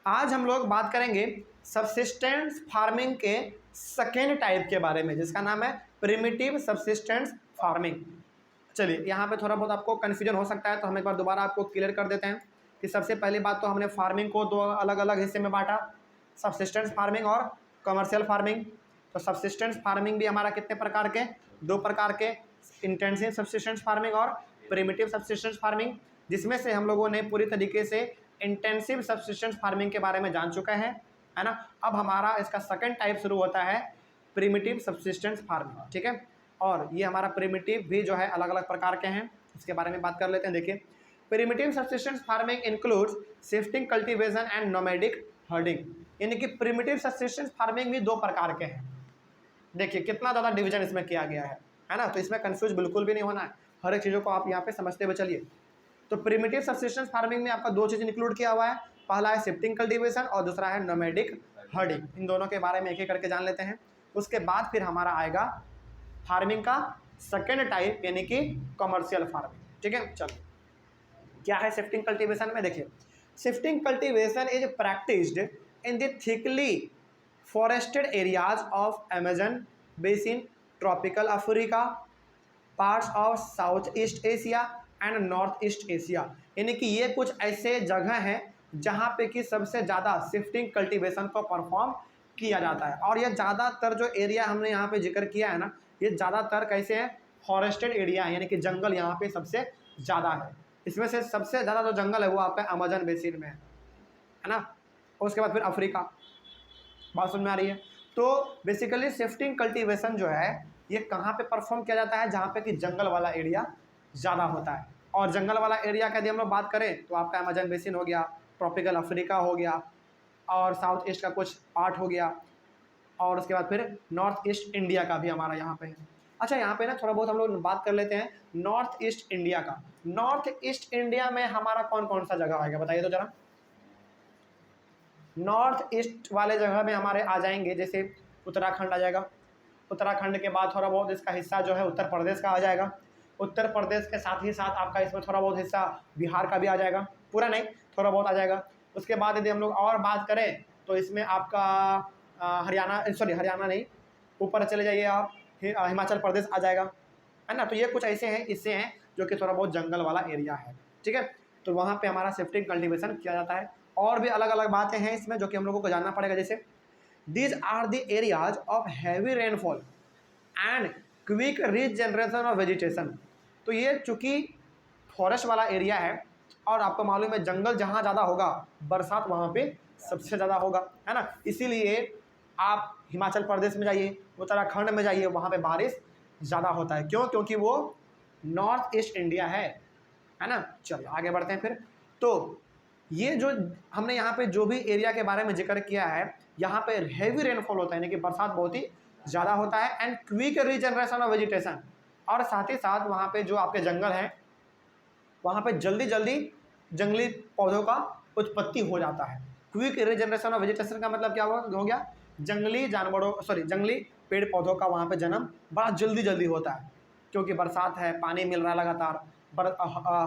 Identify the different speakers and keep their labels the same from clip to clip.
Speaker 1: आज हम लोग बात करेंगे सबसिस्टेंस फार्मिंग के सेकेंड टाइप के बारे में, जिसका नाम है प्रिमिटिव सबसिस्टेंस फार्मिंग। चलिए, यहाँ पे थोड़ा बहुत आपको कन्फ्यूजन हो सकता है, तो हम एक बार दोबारा आपको क्लियर कर देते हैं कि सबसे पहली बात तो हमने फार्मिंग को दो अलग अलग हिस्से में बांटा, सबसिस्टेंस फार्मिंग और कमर्शियल फार्मिंग। तो सबसिस्टेंस फार्मिंग भी हमारा कितने प्रकार के, दो प्रकार के, इंटेंसिव सबसिस्टेंस फार्मिंग और प्रिमिटिव सबसिस्टेंस फार्मिंग, जिसमें से हम लोगों ने पूरी तरीके से इंटेंसिव सबसिस्टेंस फार्मिंग के बारे में जान चुका है ना। अब हमारा इसका सेकंड टाइप शुरू होता है प्रिमिटिव सबसिस्टेंस फार्मिंग, ठीक है। और ये हमारा प्रिमिटिव भी जो है अलग अलग प्रकार के हैं, इसके बारे में बात कर लेते हैं। देखिए, primitive subsistence farming includes shifting cultivation and nomadic herding. यानी कि प्रिमिटिव सबसिस्टेंस फार्मिंग भी दो प्रकार के हैं। देखिए कितना ज़्यादा डिवीजन इसमें किया गया है ना। तो इसमें कंफ्यूज बिल्कुल भी नहीं होना है, हर एक चीज़ों को आप यहाँ पे समझते हुए चलिए। तो प्रिमिटिव सबसिस्टेंस फार्मिंग में आपका दो चीज़ इंक्लूड किया हुआ है, पहला है शिफ्टिंग कल्टीवेशन और दूसरा है नोमैडिक हर्डिंग। इन दोनों के बारे में एक एक करके जान लेते हैं। उसके बाद फिर हमारा आएगा फार्मिंग का सेकेंड टाइप, यानी कि कमर्शियल फार्मिंग, ठीक है। चलो, क्या है शिफ्टिंग कल्टीवेशन में? देखिए, shifting cultivation is practised in the thickly forested areas of Amazon basin, tropical Africa, parts of south east Asia and north east Asia. यानी कि ये कुछ ऐसे जगह हैं जहाँ पे कि सबसे ज़्यादा शिफ्टिंग कल्टीवेशन को परफॉर्म किया जाता है। और ये ज़्यादातर जो एरिया हमने यहाँ पे जिक्र किया है ना, ये ज़्यादातर कैसे है, फॉरेस्टेड एरिया है, यानी कि जंगल यहाँ पे सबसे ज़्यादा है। इसमें से सबसे ज़्यादा जो जंगल है वो आपका अमेजन बेसिन में है ना। और उसके बाद फिर अफ्रीका। बात समझ में आ रही है? तो बेसिकली शिफ्टिंग कल्टीवेशन जो है ये कहाँ पे परफॉर्म किया जाता है, जहाँ पे कि जंगल वाला एरिया ज़्यादा होता है। और जंगल वाला एरिया का यदि हम लोग बात करें तो आपका अमेजन बेसिन हो गया, ट्रॉपिकल अफ्रीका हो गया, और साउथ ईस्ट का कुछ पार्ट हो गया, और उसके बाद फिर नॉर्थ ईस्ट इंडिया का भी हमारा यहाँ पे है। अच्छा, यहाँ पे ना थोड़ा बहुत हम लोग बात कर लेते हैं नॉर्थ ईस्ट इंडिया का। नॉर्थ ईस्ट इंडिया में हमारा कौन कौन सा जगह आएगा बताइए तो जरा। नॉर्थ ईस्ट वाले जगह में हमारे आ जाएंगे, जैसे उत्तराखंड आ जाएगा। उत्तराखंड के बाद थोड़ा बहुत इसका हिस्सा जो है उत्तर प्रदेश का आ जाएगा। उत्तर प्रदेश के साथ ही साथ आपका इसमें थोड़ा बहुत हिस्सा बिहार का भी आ जाएगा, पूरा नहीं थोड़ा बहुत आ जाएगा। उसके बाद यदि हम लोग और बात करें तो इसमें आपका हरियाणा, सॉरी हरियाणा नहीं, ऊपर चले जाइए आप, हिमाचल प्रदेश आ जाएगा, है ना। तो ये कुछ ऐसे हैं, इससे हैं जो कि थोड़ा बहुत जंगल वाला एरिया है, ठीक है। तो वहाँ पे हमारा शिफ्टिंग कल्टीवेशन किया जाता है। और भी अलग अलग बातें हैं इसमें जो कि हम लोगों को जानना पड़ेगा, जैसे these are the areas of heavy rainfall and quick regeneration of vegetation. तो ये चूँकि फॉरेस्ट वाला एरिया है और आपको मालूम है जंगल जहाँ ज़्यादा होगा बरसात वहाँ पे सबसे ज़्यादा होगा, है ना। इसीलिए आप हिमाचल प्रदेश में जाइए, उत्तराखंड में जाइए, वहाँ पे बारिश ज़्यादा होता है। क्यों? क्योंकि वो नॉर्थ ईस्ट इंडिया है ना। चलिए आगे बढ़ते हैं फिर। तो ये जो हमने यहाँ पे जो भी एरिया के बारे में जिक्र किया है, यहाँ पे हैवी रेनफॉल होता है, यानी कि बरसात बहुत ही ज़्यादा होता है, and quick regeneration of vegetation, और साथ ही साथ वहाँ पे जो आपके जंगल हैं वहाँ पे जल्दी जल्दी जंगली पौधों का उत्पत्ति हो जाता है। क्विक रीजनरेशन ऑफ वेजिटेशन का मतलब क्या हो गया, जंगली जानवरों, सॉरी जंगली पेड़ पौधों का वहाँ पे जन्म बड़ा जल्दी जल्दी होता है, क्योंकि बरसात है, पानी मिल रहा है लगातार,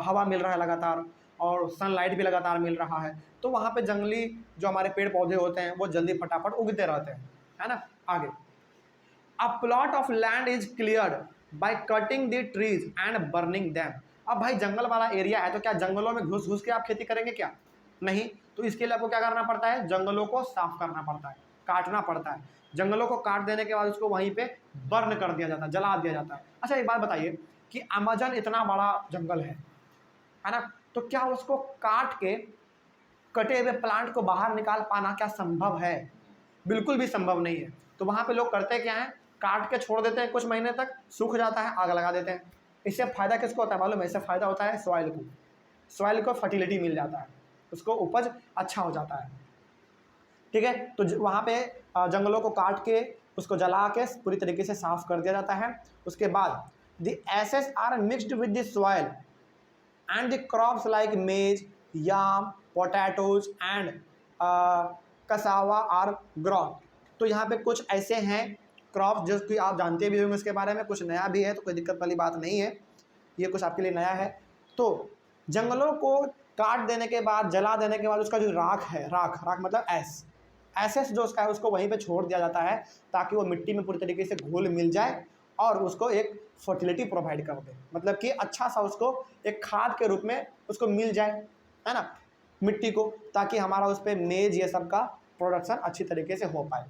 Speaker 1: हवा मिल रहा है लगातार, और सनलाइट भी लगातार मिल रहा है। तो वहाँ पे जंगली जो हमारे पेड़ पौधे होते हैं वो जल्दी फटाफट उगते रहते हैं, है ना। आगे, a plot of land is cleared by cutting the trees and burning them. अब भाई जंगल वाला एरिया है तो क्या जंगलों में घुस घुस के आप खेती करेंगे क्या? नहीं। तो इसके लिए आपको क्या करना पड़ता है, जंगलों को साफ करना पड़ता है, काटना पड़ता है। जंगलों को काट देने के बाद उसको वहीं पे बर्न कर दिया जाता है, जला दिया जाता है। अच्छा एक बात बताइए कि अमेजन इतना बड़ा जंगल है ना, तो क्या उसको काट के कटे हुए प्लांट को बाहर निकाल पाना क्या संभव है? बिल्कुल भी संभव नहीं है। तो वहाँ पे लोग करते क्या हैं, काट के छोड़ देते हैं, कुछ महीने तक सूख जाता है, आग लगा देते हैं। इससे फ़ायदा किसको होता है मालूम है? इससे फ़ायदा होता है सॉइल को। सॉइल को फर्टिलिटी मिल जाता है, उसको उपज अच्छा हो जाता है, ठीक है। तो वहाँ पे जंगलों को काट के उसको जला के पूरी तरीके से साफ़ कर दिया जाता है। उसके बाद the ashes are mixed with the soil and the crops like maize, yam, potatoes and cassava are grown। तो यहाँ पे कुछ ऐसे हैं क्रॉप जो कि आप जानते भी होंगे इसके बारे में, कुछ नया भी है तो कोई दिक्कत वाली बात नहीं है, ये कुछ आपके लिए नया है। तो जंगलों को काट देने के बाद, जला देने के बाद उसका जो राख है, राख राख मतलब एसेस जो उसका है उसको वहीं पे छोड़ दिया जाता है ताकि वो मिट्टी में पूरी तरीके से घुल मिल जाए और उसको एक फर्टिलिटी प्रोवाइड कर दे, मतलब कि अच्छा सा उसको एक खाद के रूप में उसको मिल जाए, है ना, मिट्टी को, ताकि हमारा उस पर मेज ये सब का प्रोडक्शन अच्छी तरीके से हो पाए।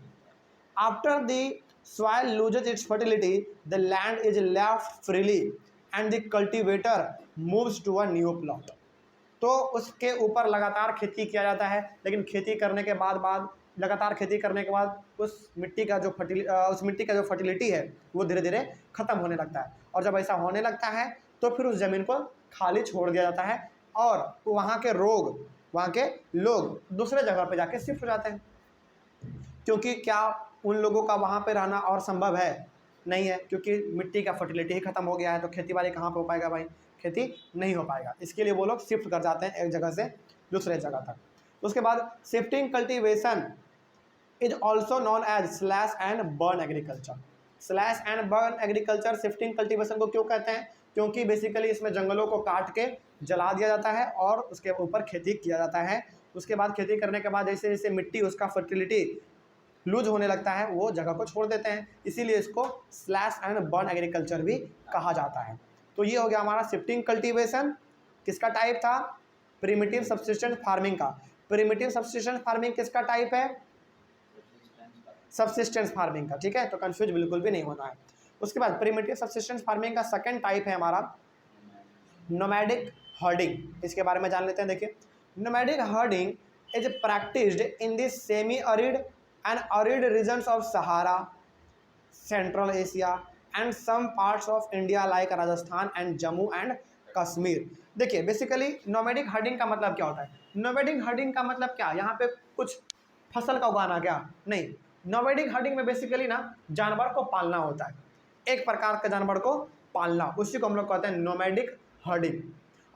Speaker 1: After the soil loses its fertility, the land is left freely and the cultivator moves to a new plot। तो उसके ऊपर लगातार खेती किया जाता है, लेकिन खेती करने के बाद लगातार खेती करने के बाद उस मिट्टी का जो फर्टिलिटी है वो धीरे धीरे खत्म होने लगता है, और जब ऐसा होने लगता है तो फिर उस ज़मीन को खाली छोड़ दिया जाता है और वहाँ के लोग दूसरे जगह पे जाके शिफ्ट हो जाते हैं, क्योंकि क्या उन लोगों का वहाँ पे रहना और संभव है? नहीं है, क्योंकि मिट्टी का फर्टिलिटी ही खत्म हो गया है, तो खेती बाड़ी कहाँ पे हो पाएगा भाई? खेती नहीं हो पाएगा। इसके लिए वो लोग शिफ्ट कर जाते हैं एक जगह से दूसरे जगह तक। उसके बाद shifting cultivation is also known as slash and burn agriculture. Slash and burn agriculture shifting cultivation को क्यों कहते हैं? क्योंकि बेसिकली इसमें जंगलों को काट के जला दिया जाता है और उसके ऊपर खेती किया जाता है। उसके बाद खेती करने के बाद जैसे जैसे मिट्टी उसका फर्टिलिटी लूज होने लगता है वो जगह को छोड़ देते हैं, इसीलिए इसको स्लैश एंड बर्न एग्रीकल्चर भी कहा जाता है। तो ये हो गया हमारा शिफ्टिंग कल्टीवेशन। किसका टाइप था? प्रिमिटिव सब्सिस्टेंस फार्मिंग का। प्रिमिटिव सब्सिस्टेंस फार्मिंग किसका टाइप है? सब्सिस्टेंस फार्मिंग का, ठीक है, तो कंफ्यूज बिल्कुल भी नहीं होना है। उसके बाद प्रिमिटिव सब्सिस्टेंस फार्मिंग का सेकंड टाइप है हमारा नोमैडिक हर्डिंग। इसके बारे में जान लेते हैं। देखिए, nomadic herding is practised in the semi arid and arid regions of Sahara, central Asia and some parts of India like Rajasthan and Jammu and Kashmir. देखिए, बेसिकली नोमैडिक हर्डिंग का मतलब क्या होता है? नोमैडिक हर्डिंग का मतलब क्या? यहाँ पे कुछ फसल का उगाना क्या? नहीं, नोमैडिक हर्डिंग में बेसिकली ना जानवर को पालना होता है, एक प्रकार के जानवर को पालना, उसी को हम लोग कहते हैं नोमैडिक हर्डिंग।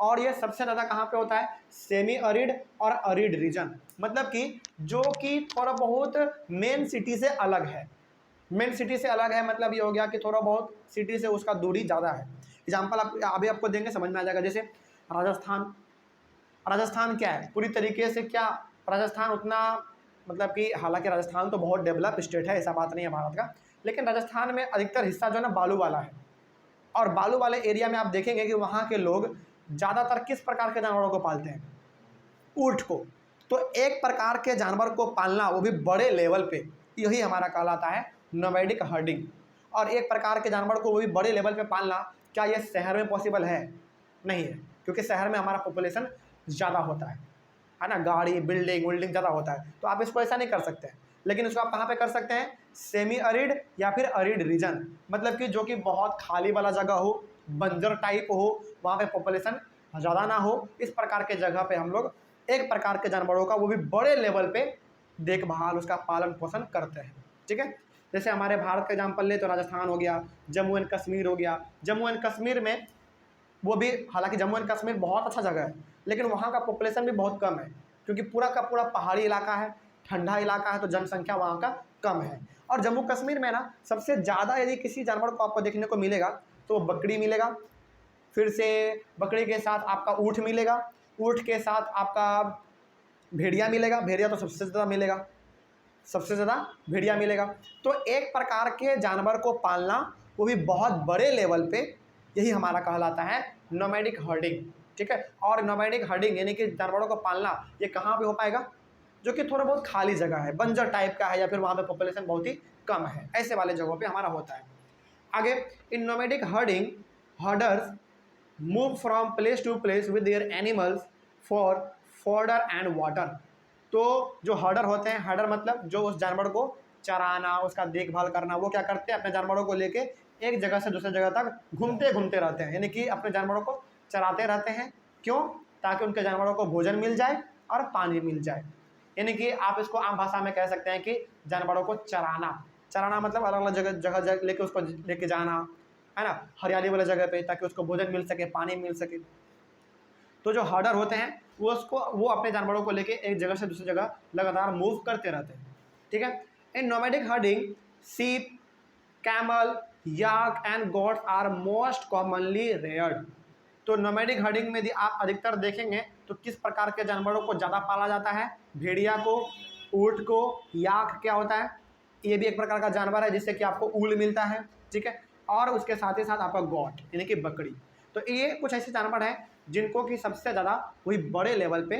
Speaker 1: और ये सबसे ज़्यादा कहाँ पे होता है? सेमी अरिड और अरिड रीजन, मतलब कि जो कि थोड़ा बहुत मेन सिटी से अलग है। मेन सिटी से अलग है मतलब ये हो गया कि थोड़ा बहुत सिटी से उसका दूरी ज़्यादा है। एग्जाम्पल आप अभी आपको देंगे, समझ में आ जाएगा। जैसे राजस्थान क्या है पूरी तरीके से? क्या राजस्थान उतना, मतलब कि हालांकि राजस्थान तो बहुत डेवलप स्टेट है, ऐसा बात नहीं है भारत का, लेकिन राजस्थान में अधिकतर हिस्सा जो है ना बालू वाला है, और बालू वाले एरिया में आप देखेंगे कि वहाँ के लोग ज़्यादातर किस प्रकार के जानवरों को पालते हैं? ऊँट को। तो एक प्रकार के जानवर को पालना, वो भी बड़े लेवल पे, यही हमारा कहलाता है नोमैडिक हर्डिंग। और एक प्रकार के जानवर को वो भी बड़े लेवल पे पालना, क्या ये शहर में पॉसिबल है? नहीं है, क्योंकि शहर में हमारा पॉपुलेशन ज़्यादा होता है ना, गाड़ी बिल्डिंग विल्डिंग ज़्यादा होता है, तो आप इसको ऐसा नहीं कर सकते हैं। लेकिन इसको आप कहाँ पे कर सकते हैं? सेमी अरिड या फिर अरिड रीजन, मतलब कि जो कि बहुत खाली वाला जगह हो, बंजर टाइप हो, वहाँ पे पॉपुलेशन ज़्यादा ना हो, इस प्रकार के जगह पे हम लोग एक प्रकार के जानवरों का, वो भी बड़े लेवल पे देखभाल, उसका पालन पोषण करते हैं, ठीक है। जैसे हमारे भारत का एग्जाम्पल ले तो राजस्थान हो गया, जम्मू एंड कश्मीर हो गया। जम्मू एंड कश्मीर में वो भी, हालांकि जम्मू एंड कश्मीर बहुत अच्छा जगह है, लेकिन वहाँ का पॉपुलेशन भी बहुत कम है, क्योंकि पूरा का पूरा पहाड़ी इलाका है, ठंडा इलाका है, तो जनसंख्या वहाँ का कम है। और जम्मू कश्मीर में ना सबसे ज़्यादा यदि किसी जानवर को आपको देखने को मिलेगा तो बकरी मिलेगा, फिर से बकरी के साथ आपका ऊँट मिलेगा, ऊँट के साथ आपका भेड़िया मिलेगा, भेड़िया तो सबसे ज़्यादा मिलेगा, सबसे ज़्यादा भेड़िया मिलेगा। तो एक प्रकार के जानवर को पालना, वो भी बहुत बड़े लेवल पे, यही हमारा कहलाता है नोमैडिक हर्डिंग, ठीक है। और नोमैडिक हर्डिंग यानी कि जानवरों को पालना, ये कहाँ पे हो पाएगा? जो कि थोड़ा बहुत खाली जगह है, बंजर टाइप का है, या फिर वहाँ पे पॉपुलेशन बहुत ही कम है, ऐसे वाले जगहों पे हमारा होता है। आगे, in nomadic herding herders move from place to place with their animals for fodder and water. तो जो हर्डर होते हैं, हर्डर मतलब जो उस जानवर को चराना, उसका देखभाल करना, वो क्या करते हैं? अपने जानवरों को लेके एक जगह से दूसरी जगह तक घूमते घूमते रहते हैं, यानी कि अपने जानवरों को चराते रहते हैं। क्यों? ताकि उनके जानवरों को भोजन मिल जाए और पानी मिल जाए। यानी कि आप इसको आम भाषा में कह सकते हैं कि जानवरों को चराना। चराना मतलब अलग अलग जगह लेके उसको लेके जाना, है ना, हरियाली वाले जगह पे, ताकि उसको भोजन मिल सके, पानी मिल सके। तो जो हर्डर होते हैं वो अपने जानवरों को लेके एक जगह से दूसरी जगह लगातार मूव करते रहते हैं, ठीक है। In nomadic herding sheep, camel, yak and goats are most commonly reared. तो नोमैडिक हर्डिंग में यदि आप अधिकतर देखेंगे तो किस प्रकार के जानवरों को ज़्यादा पाला जाता है? भेड़िया को, ऊँट को, याक क्या होता है, ये भी एक प्रकार का जानवर है जिससे कि आपको ऊल मिलता है, ठीक है। और उसके साथ ही साथ आपका गौट यानी कि बकरी। तो ये कुछ ऐसे जानवर हैं जिनको कि सबसे ज़्यादा वही बड़े लेवल पे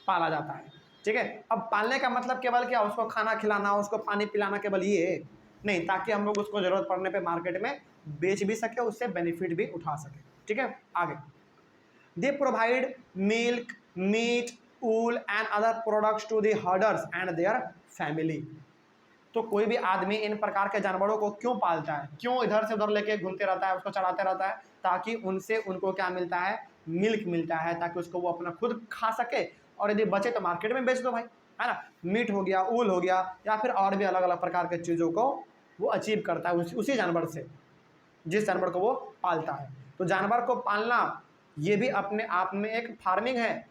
Speaker 1: पाला जाता है, ठीक है। अब पालने का मतलब केवल क्या, उसको खाना खिलाना, उसको पानी पिलाना, केवल ये नहीं, ताकि हम लोग उसको ज़रूरत पड़ने पे मार्केट में बेच भी सके, उससे बेनिफिट भी उठा सके, ठीक है। आगे, they provide milk, meat, wool and other products to the herders and their family. तो कोई भी आदमी इन प्रकार के जानवरों को क्यों पालता है, क्यों इधर से उधर लेके घूमते रहता है, उसको चढ़ाते रहता है, ताकि उनसे उनको क्या मिलता है, मिल्क मिलता है, ताकि उसको वो अपना खुद खा सके, और यदि बचे तो मार्केट में बेच दो भाई, है ना। मीट हो गया, ऊल हो गया, या फिर और भी अलग अलग प्रकार के चीज़ों को वो अचीव करता है उसी जानवर से, जिस जानवर को वो पालता है। तो जानवर को पालना ये भी अपने आप में एक फार्मिंग है,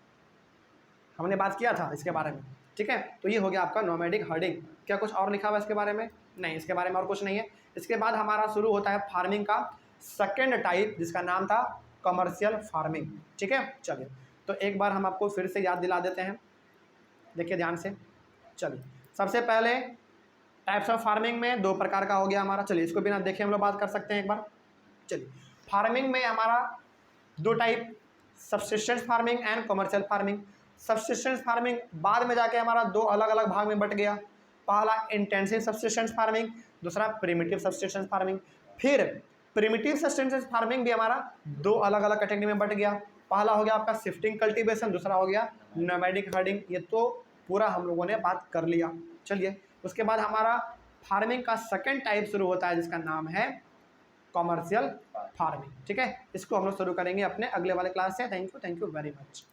Speaker 1: हमने बात किया था इसके बारे में, ठीक है। तो ये हो गया आपका नोमैडिक हर्डिंग। क्या कुछ और लिखा हुआ है इसके बारे में? नहीं, इसके बारे में और कुछ नहीं है। इसके बाद हमारा शुरू होता है फार्मिंग का सेकेंड टाइप, जिसका नाम था कमर्शियल फार्मिंग, ठीक है। चलिए, तो एक बार हम आपको फिर से याद दिला देते हैं, देखिए ध्यान से। चलिए, सबसे पहले टाइप्स ऑफ फार्मिंग में दो प्रकार का हो गया हमारा। चलिए, इसको बिना देखे हम लोग बात कर सकते हैं एक बार। चलिए, फार्मिंग में हमारा दो type, subsistence farming and commercial farming. Subsistence farming बाद में जाके हमारा दो अलग अलग भाग में बट गया। पहला इंटेंसिव सब्सिस्टेंस फार्मिंग, दूसरा प्रिमिटिव सब्सिस्टेंस फार्मिंग। फिर प्रिमिटिव सब्सिस्टेंस फार्मिंग भी हमारा दो अलग अलग कैटेगरी में बट गया। पहला हो गया आपका शिफ्टिंग कल्टीवेशन, दूसरा हो गया नोमैडिक हर्डिंग। ये तो पूरा हम लोगों ने बात कर लिया। चलिए, उसके बाद हमारा फार्मिंग का सेकेंड टाइप शुरू होता है, जिसका नाम है कमर्शियल फार्मिंग, ठीक है। इसको हम लोग शुरू करेंगे अपने अगले वाले क्लास से। Thank you very much.